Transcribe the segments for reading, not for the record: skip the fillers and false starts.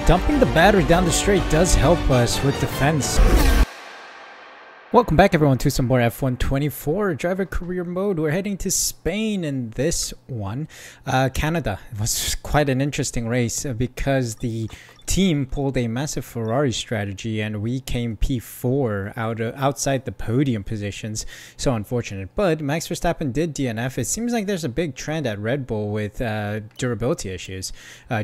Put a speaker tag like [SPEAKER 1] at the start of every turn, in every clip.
[SPEAKER 1] dumping the battery down the straight does help us with defense. Welcome back everyone to some more F124 driver career mode. We're heading to Spain in this one. Canada. It was quite an interesting race because the team pulled a massive Ferrari strategy and we came P4 outside the podium positions. So unfortunate. But Max Verstappen did DNF. It seems like there's a big trend at Red Bull with durability issues.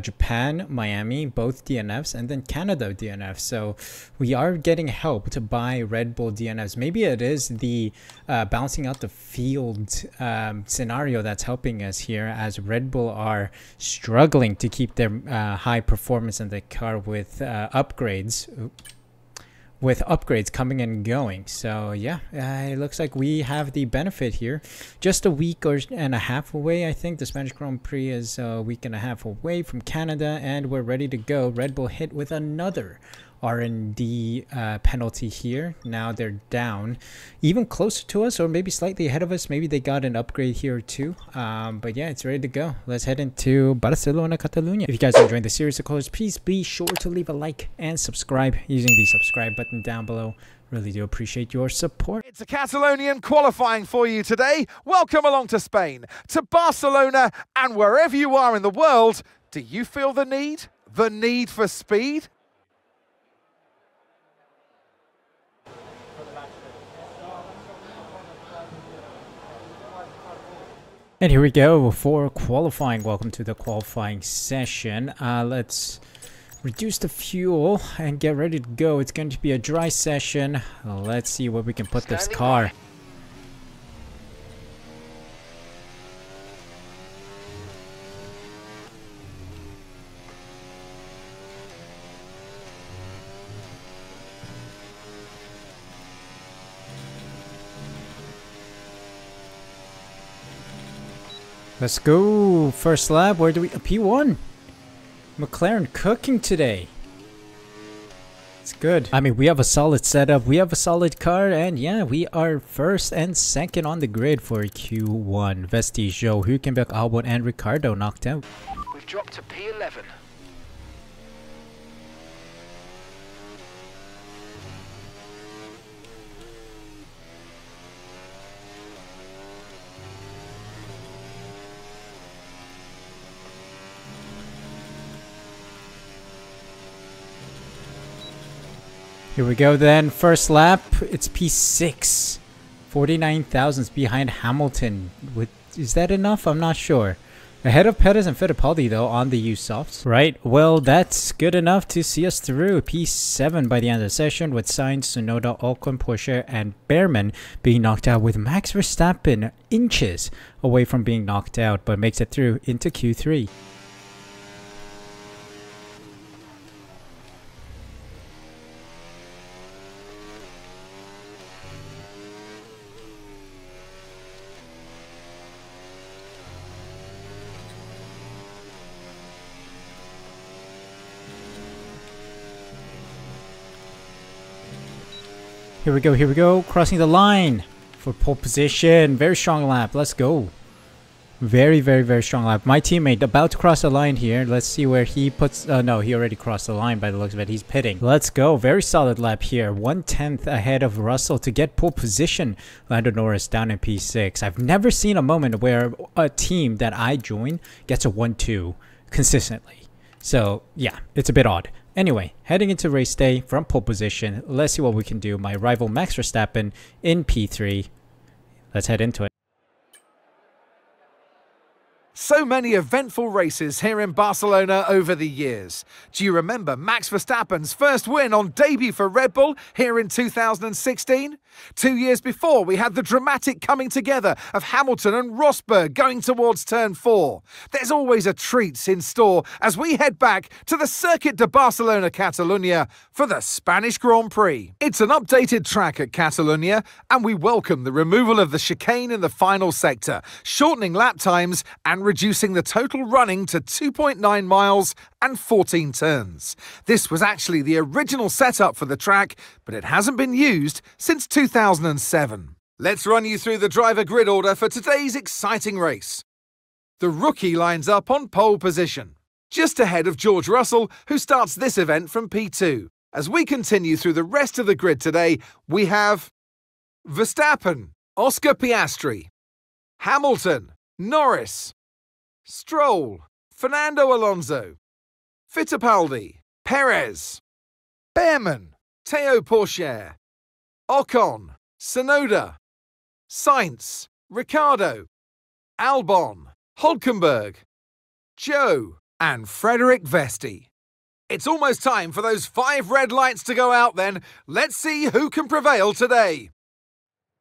[SPEAKER 1] Japan, Miami, both DNFs, and then Canada DNF. So we are getting helped by Red Bull DNFs. Maybe it is the balancing out the field scenario that's helping us here, as Red Bull are struggling to keep their high performance in the car with upgrades coming and going. So yeah, it looks like we have the benefit here. Just a week and a half away. I think the Spanish Grand Prix is a week and a half away from Canada, and we're ready to go. Red Bull hit with another R&D penalty here. Now they're down even closer to us, or maybe slightly ahead of us. Maybe they got an upgrade here too. But yeah, it's ready to go. Let's head into Barcelona, Catalonia. If you guys are enjoying the series of colors, please be sure to leave a like and subscribe using the subscribe button down below. Really do appreciate your support.
[SPEAKER 2] It's a Catalonian qualifying for you today. Welcome along to Spain, to Barcelona, and wherever you are in the world, do you feel the need? The need for speed?
[SPEAKER 1] And here we go for qualifying. Welcome to the qualifying session. Let's reduce the fuel and get ready to go. It's going to be a dry session. Let's see where we can put this car. Let's go. First lap. Where do we... P1. McLaren cooking today. It's good. I mean, we have a solid setup. We have a solid car. And yeah, we are first and second on the grid for Q1. Vestigio, Hülkenberg, Albon, and Ricardo knocked out.
[SPEAKER 3] We've dropped to P11.
[SPEAKER 1] Here we go then. First lap, it's P6. 49 thousandths behind Hamilton. Is that enough? I'm not sure. Ahead of Perez and Fittipaldi though on the used softs. Right, well that's good enough to see us through. P7 by the end of the session with Sainz, Tsunoda, Ocon, Porsche, and Behrman being knocked out, with Max Verstappen inches away from being knocked out, but makes it through into Q3. Here we go, crossing the line for pole position. Very strong lap, let's go. Very, very, very strong lap. My teammate about to cross the line here. Let's see where he puts, no, he already crossed the line by the looks of it. He's pitting. Let's go, very solid lap here. 1/10 ahead of Russell to get pole position. Lando Norris down in P6. I've never seen a moment where a team that I join gets a 1-2 consistently. So yeah, it's a bit odd. Anyway, heading into race day from pole position. Let's see what we can do. My rival Max Verstappen in P3. Let's head into it.
[SPEAKER 2] So many eventful races here in Barcelona over the years. Do you remember Max Verstappen's first win on debut for Red Bull here in 2016? 2 years before, we had the dramatic coming together of Hamilton and Rosberg going towards turn 4. There's always a treat in store as we head back to the Circuit de Barcelona, Catalunya for the Spanish Grand Prix. It's an updated track at Catalunya, and we welcome the removal of the chicane in the final sector, shortening lap times and reducing the total running to 2.9 miles and 14 turns. This was actually the original setup for the track, but it hasn't been used since 2007. Let's run you through the driver grid order for today's exciting race. The rookie lines up on pole position. just ahead of George Russell, who starts this event from P2. As we continue through the rest of the grid today, we have Verstappen, Oscar Piastri, Hamilton, Norris, Stroll, Fernando Alonso, Fittipaldi, Perez, Behrman, Théo Pourchaire, Ocon, Tsunoda, Sainz, Ricciardo, Albon, Hülkenberg, Joe, and Frederick Vesti. It's almost time for those 5 red lights to go out then. Let's see who can prevail today.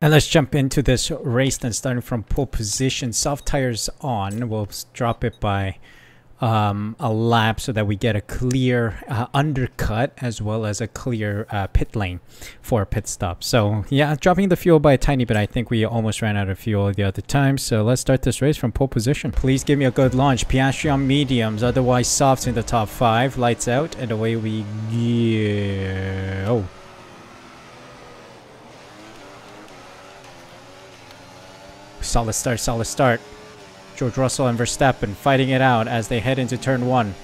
[SPEAKER 1] And let's jump into this race then, starting from pole position. Soft tires on. We'll drop it by a lap so that we get a clear undercut as well as a clear pit lane for a pit stop. So yeah, dropping the fuel by a tiny bit. I think we almost ran out of fuel the other time. So let's start this race from pole position. Please give me a good launch. Piastri on mediums, otherwise softs in the top 5. Lights out and away we go. Solid start, solid start. George Russell and Verstappen fighting it out as they head into turn 1.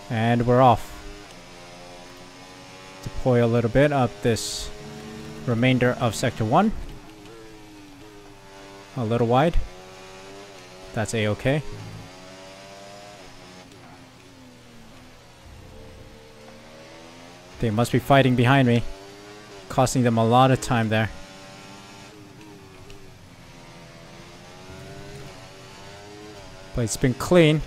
[SPEAKER 1] And we're off. Deploy a little bit up this remainder of sector 1. A little wide. That's a-okay. They must be fighting behind me, costing them a lot of time there. But it's been clean.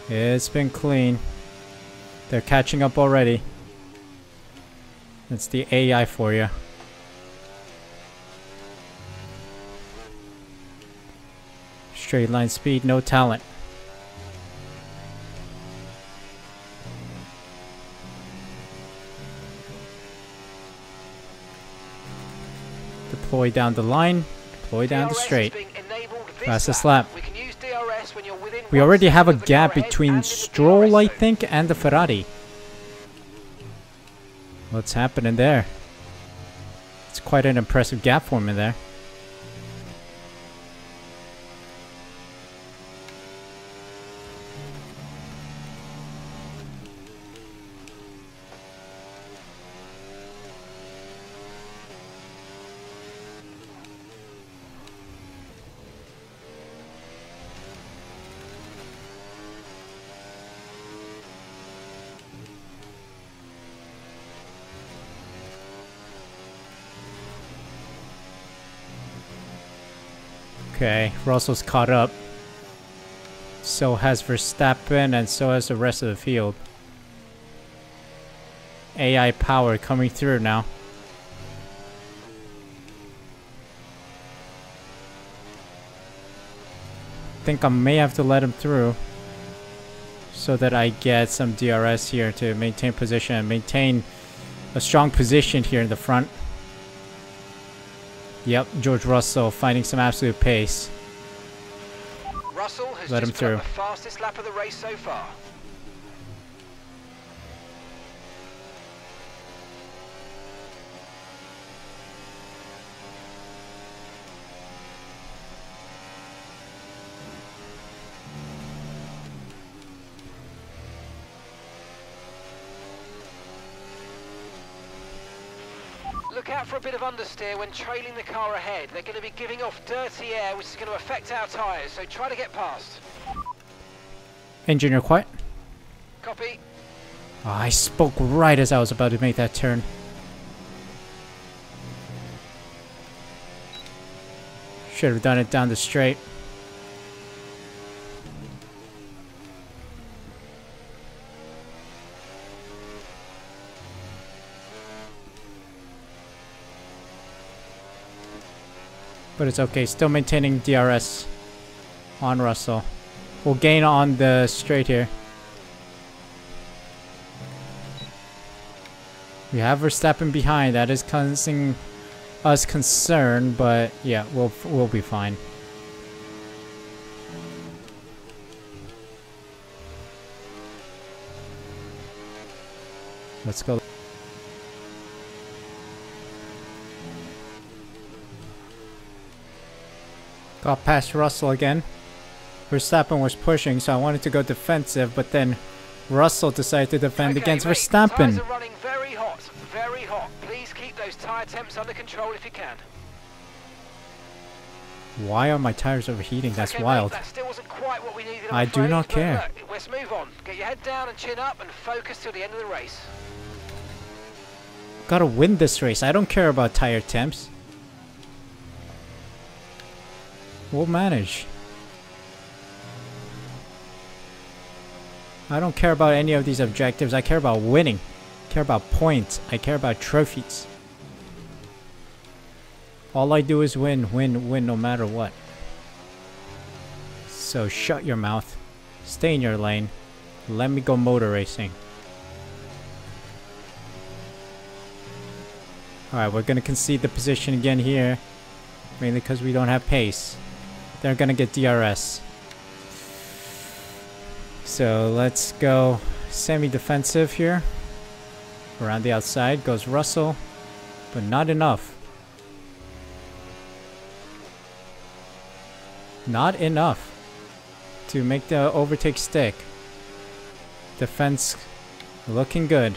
[SPEAKER 1] It's been clean. They're catching up already. That's the AI for you. Straight line speed, no talent. Deploy down the line, deploy down the straight. Fastest lap. We already have a gap between Stroll, I think, and the Ferrari. What's happening there? It's quite an impressive gap forming there. Okay, Russell's caught up. So has Verstappen, and so has the rest of the field. AI power coming through now. Think I may have to let him through so that I get some DRS here to maintain position and maintain a strong position here in the front. Yep, George Russell finding some absolute pace.
[SPEAKER 3] Russell has
[SPEAKER 1] Let him
[SPEAKER 3] just
[SPEAKER 1] through.
[SPEAKER 3] the fastest lap of the race so far. Look out for a bit of understeer when trailing the car ahead. They're going to be giving off dirty air, which is going to affect our tyres, so try to get past.
[SPEAKER 1] Engineer quiet.
[SPEAKER 3] Copy.
[SPEAKER 1] Oh, I spoke right as I was about to make that turn. Should have done it down the straight. But it's okay, still maintaining DRS on Russell. We'll gain on the straight here. We have Verstappen behind, that is causing us concern, but yeah, we'll be fine. Let's go. Got past Russell again. Verstappen was pushing, so I wanted to go defensive, but then Russell decided to defend against
[SPEAKER 3] mate,
[SPEAKER 1] Verstappen.
[SPEAKER 3] Tyres are running very hot, very hot. Please keep those tyre temps under control if you can.
[SPEAKER 1] Why are my tires overheating? That's
[SPEAKER 3] okay,
[SPEAKER 1] wild.
[SPEAKER 3] Mate, that still wasn't quite what we needed,
[SPEAKER 1] I do not care.
[SPEAKER 3] Look, let's move on. Get your head down and chin up and focus till the end of the race.
[SPEAKER 1] Gotta win this race. I don't care about tire temps. We'll manage. I don't care about any of these objectives. I care about winning. I care about points. I care about trophies. All I do is win, win, win no matter what. So shut your mouth. Stay in your lane. Let me go motor racing. Alright, we're gonna concede the position again here. Mainly because we don't have pace. They're gonna get DRS. So let's go semi-defensive here. Around the outside goes Russell, but not enough. Not enough to make the overtake stick. Defense looking good.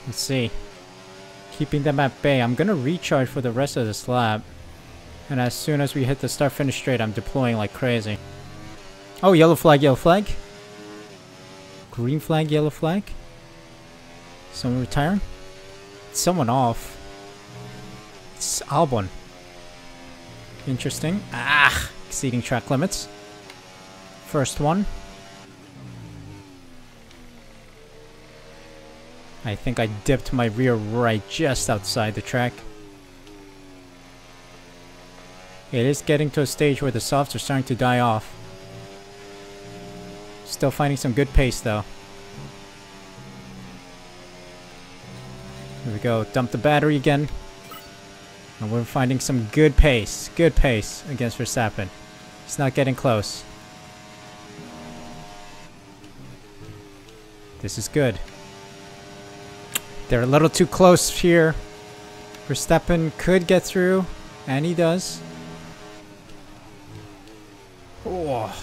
[SPEAKER 1] Let's see. Keeping them at bay. I'm gonna recharge for the rest of this lap. And as soon as we hit the start-finish straight, I'm deploying like crazy. Oh, yellow flag, yellow flag. Green flag, yellow flag. Someone retiring? Someone off. It's Albon. Interesting. Ah! Exceeding track limits. First one. I think I dipped my rear right just outside the track. It is getting to a stage where the softs are starting to die off. Still finding some good pace though. Here we go, dump the battery again. And we're finding some good pace against Verstappen. It's not getting close. This is good. They're a little too close here. Verstappen could get through, and he does. Oh.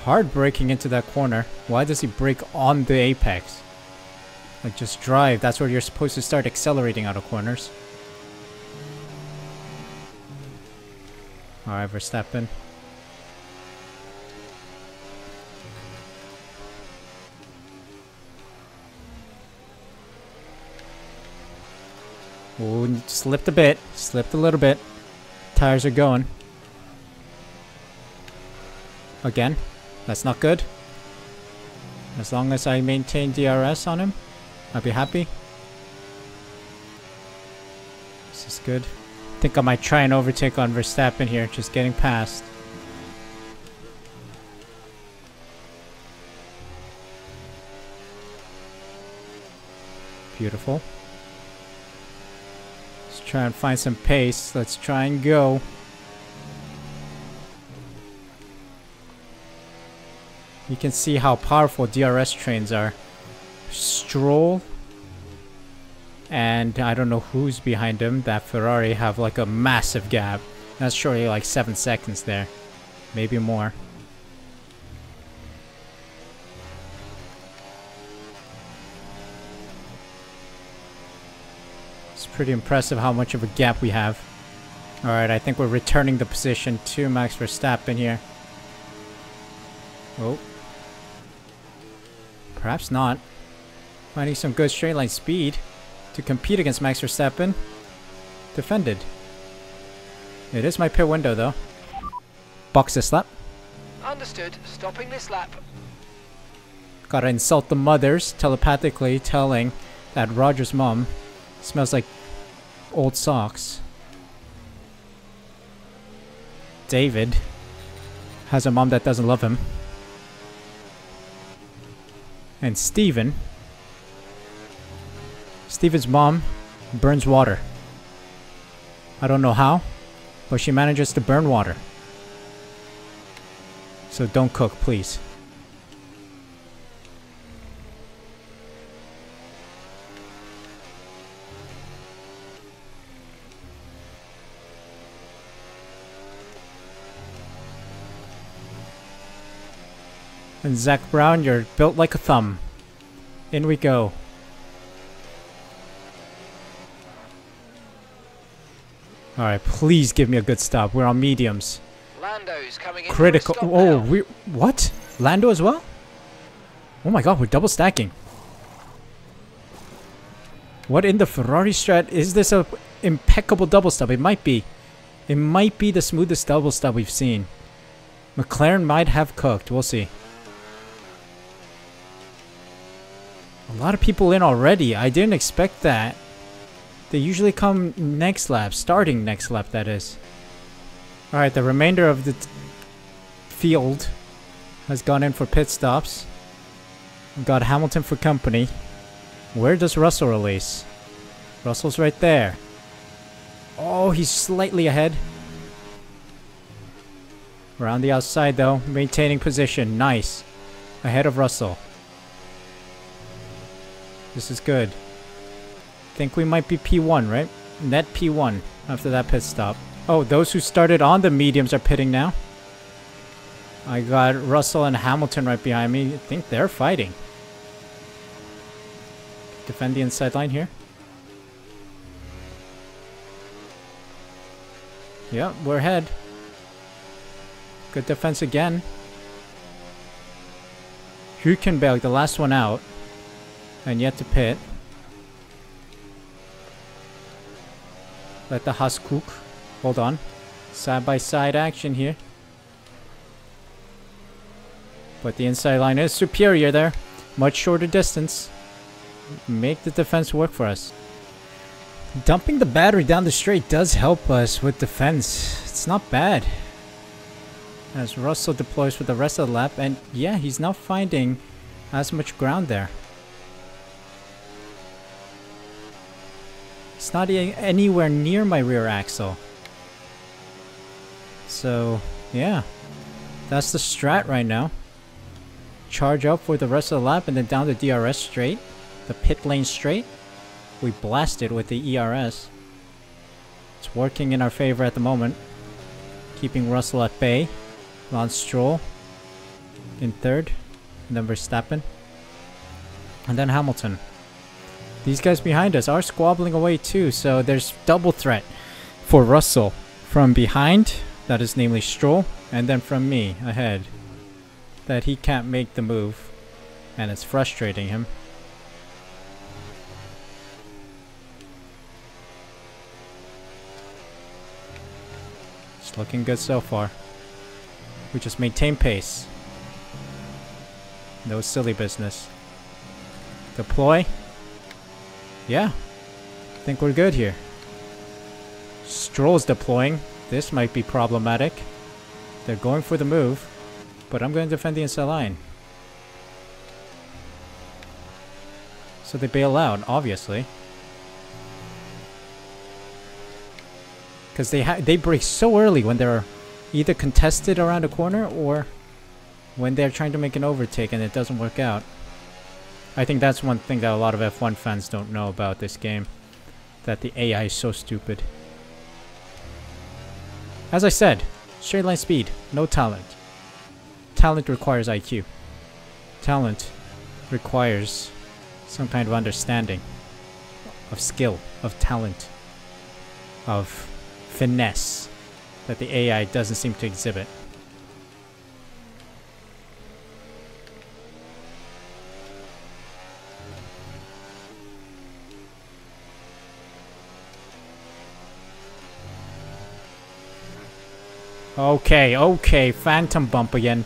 [SPEAKER 1] Hard braking into that corner. Why does he brake on the apex? Like, just drive. That's where you're supposed to start accelerating out of corners. Alright, Verstappen. Oh, slipped a bit. Slipped a little bit. Tires are going. Again. That's not good. As long as I maintain DRS on him, I'll be happy. This is good. I think I might try and overtake on Verstappen here, just getting past. Beautiful. Let's try and find some pace. Let's try and go. You can see how powerful DRS trains are. Stroll and I don't know who's behind him. That Ferrari have like a massive gap. That's surely like 7 seconds there. Maybe more. It's pretty impressive how much of a gap we have. Alright, I think we're returning the position to Max Verstappen here. Oh. Perhaps not. Finding some good straight line speed to compete against Max Verstappen. Defended. It is my pit window though. Box this lap.
[SPEAKER 3] Understood. Stopping this lap.
[SPEAKER 1] Gotta insult the mothers, telepathically telling that Roger's mom smells like old socks. David has a mom that doesn't love him. And Steven's mom burns water. I don't know how, but she manages to burn water. So don't cook, please. And Zach Brown, you're built like a thumb. In we go. Alright, please give me a good stop. We're on mediums.
[SPEAKER 3] Lando's coming in.
[SPEAKER 1] Critical. Oh, we what? Lando as well? Oh my god, we're double stacking. What in the Ferrari strat? Is this a impeccable double stop? It might be. It might be the smoothest double stop we've seen. McLaren might have cooked. We'll see. A lot of people in already. I didn't expect that. They usually come next lap. Starting next lap, that is. Alright, the remainder of the field has gone in for pit stops. We've got Hamilton for company. Where does Russell release? Russell's right there. Oh, he's slightly ahead. Around the outside though, maintaining position. Nice. Ahead of Russell. This is good. Think we might be P1, right? Net P1 after that pit stop. Oh, those who started on the mediums are pitting now. I got Russell and Hamilton right behind me. I think they're fighting. Defend the inside line here. Yep, we're ahead. Good defense again. Hülkenberg, the last one out. And yet to pit. Let the Haas cook. Hold on. Side by side action here. But the inside line is superior there. Much shorter distance. Make the defense work for us. Dumping the battery down the straight does help us with defense. It's not bad. As Russell deploys for the rest of the lap. And yeah, he's not finding as much ground there. It's not anywhere near my rear axle. So, yeah. That's the strat right now. Charge up for the rest of the lap and then down the DRS straight. The pit lane straight. We blast it with the ERS. It's working in our favor at the moment. Keeping Russell at bay. Lance Stroll in third. And then Verstappen. And then Hamilton. These guys behind us are squabbling away too, so there's double threat for Russell. From behind, that is namely Stroll, and then from me, ahead. That he can't make the move, and it's frustrating him. It's looking good so far. We just maintain pace. No silly business. Deploy. Yeah, I think we're good here. Stroll's deploying. This might be problematic. They're going for the move, but I'm going to defend the inside line. So they bail out, obviously. Because they brake so early when they're either contested around a corner or when they're trying to make an overtake and it doesn't work out. I think that's one thing that a lot of F1 fans don't know about this game. That the AI is so stupid. As I said, straight line speed, no talent. Talent requires IQ. Talent requires some kind of understanding. Of skill, of talent. Of finesse. That the AI doesn't seem to exhibit. Okay, phantom bump again.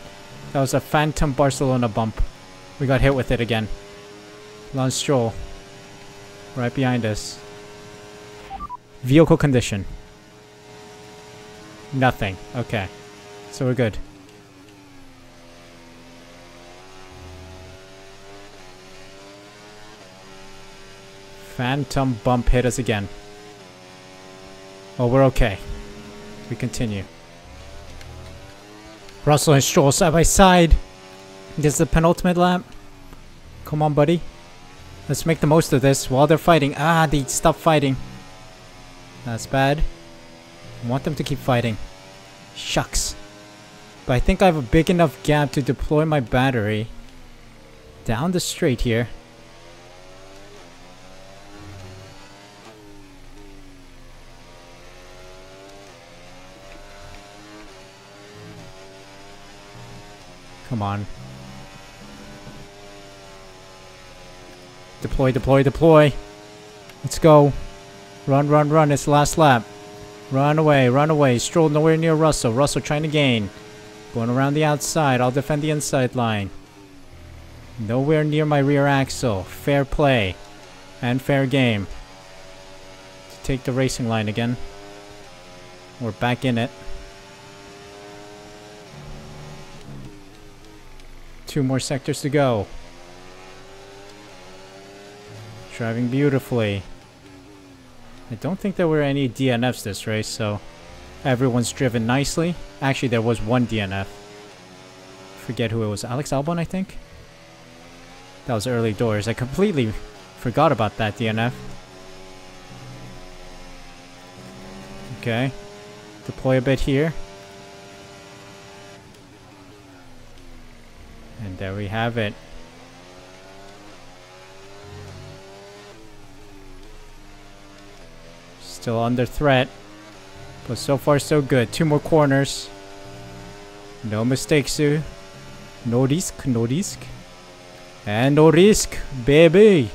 [SPEAKER 1] That was a phantom Barcelona bump. We got hit with it again. Lance Stroll. Right behind us. Vehicle condition. Nothing. Okay. So we're good. Phantom bump hit us again. Oh, we're okay. We continue. Russell and Stroll side by side. This is the penultimate lap. Come on, buddy. Let's make the most of this while they're fighting. Ah, they stopped fighting. That's bad. I want them to keep fighting. Shucks. But I think I have a big enough gap to deploy my battery down the straight here. Come on. Deploy, deploy, deploy. Let's go. Run, run, run. It's the last lap. Run away, run away. Stroll nowhere near Russell. Russell trying to gain. Going around the outside. I'll defend the inside line. Nowhere near my rear axle. Fair play. And fair game. To take the racing line again. We're back in it. 2 more sectors to go. Driving beautifully. I don't think there were any DNFs this race, so everyone's driven nicely. Actually, there was 1 DNF. Forget who it was. Alex Albon, I think? That was early doors. I completely forgot about that DNF. Okay. Deploy a bit here. And there we have it. Still under threat. But so far so good. 2 more corners. No mistakes, Suh. No risk, no risk. And no risk, baby.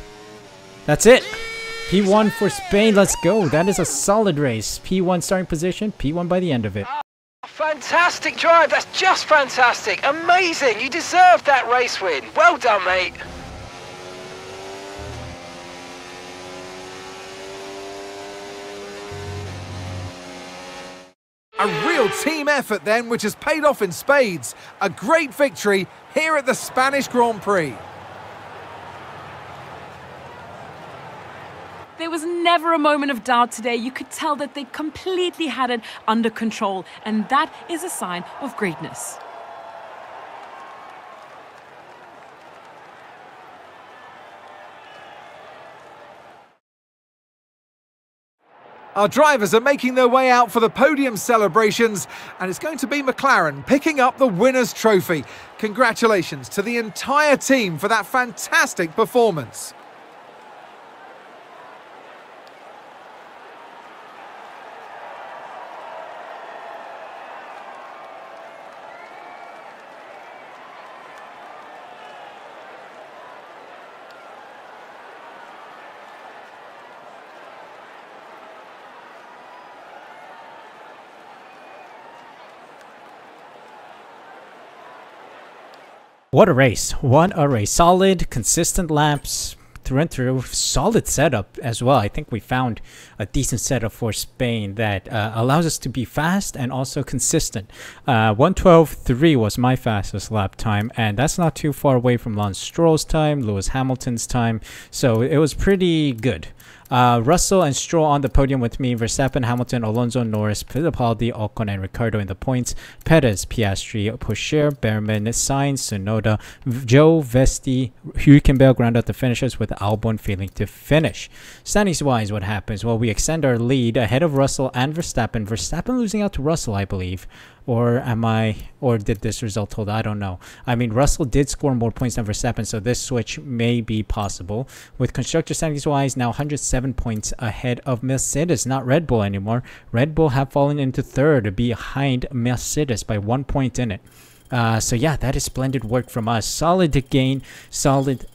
[SPEAKER 1] That's it. P1 for Spain. Let's go. That is a solid race. P1 starting position. P1 by the end of it.
[SPEAKER 3] Fantastic drive. That's just fantastic. Amazing. You deserved that race win. Well done, mate.
[SPEAKER 2] A real team effort then, which has paid off in spades. A great victory here at the Spanish Grand Prix.
[SPEAKER 4] There was never a moment of doubt today. You could tell that they completely had it under control, and that is a sign of greatness.
[SPEAKER 2] Our drivers are making their way out for the podium celebrations, and it's going to be McLaren picking up the winner's trophy. Congratulations to the entire team for that fantastic performance.
[SPEAKER 1] What a race. What a race. Solid, consistent laps through and through. Solid setup as well. I think we found a decent setup for Spain that allows us to be fast and also consistent. 1:12.3 was my fastest lap time, and that's not too far away from Lance Stroll's time, Lewis Hamilton's time, so it was pretty good. Russell and Stroll on the podium with me. Verstappen, Hamilton, Alonso, Norris, Fittipaldi, Ocon, and Ricciardo in the points. Perez, Piastri, Pocher, Behrman, Sainz, Tsunoda, Joe, Vesti, Hülkenberg round out the finishers with Albon failing to finish. Standings-wise, what happens? Well, we extend our lead ahead of Russell and Verstappen. Verstappen losing out to Russell, I believe. Or did this result hold? I don't know. I mean, Russell did score more points than Verstappen, so this switch may be possible. With constructor standings-wise, now 107 points ahead of Mercedes, not Red Bull anymore. Red Bull have fallen into third behind Mercedes by 1 point in it. So yeah, that is splendid work from us. Solid gain, solid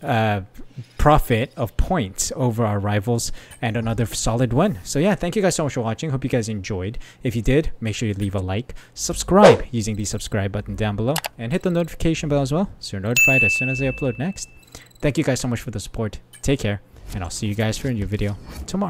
[SPEAKER 1] profit of points over our rivals, and another solid win. So yeah, thank you guys so much for watching. Hope you guys enjoyed. If you did, make sure you leave a like, subscribe using the subscribe button down below, and hit the notification bell as well so you're notified as soon as I upload next. Thank you guys so much for the support. Take care, and I'll see you guys for a new video tomorrow.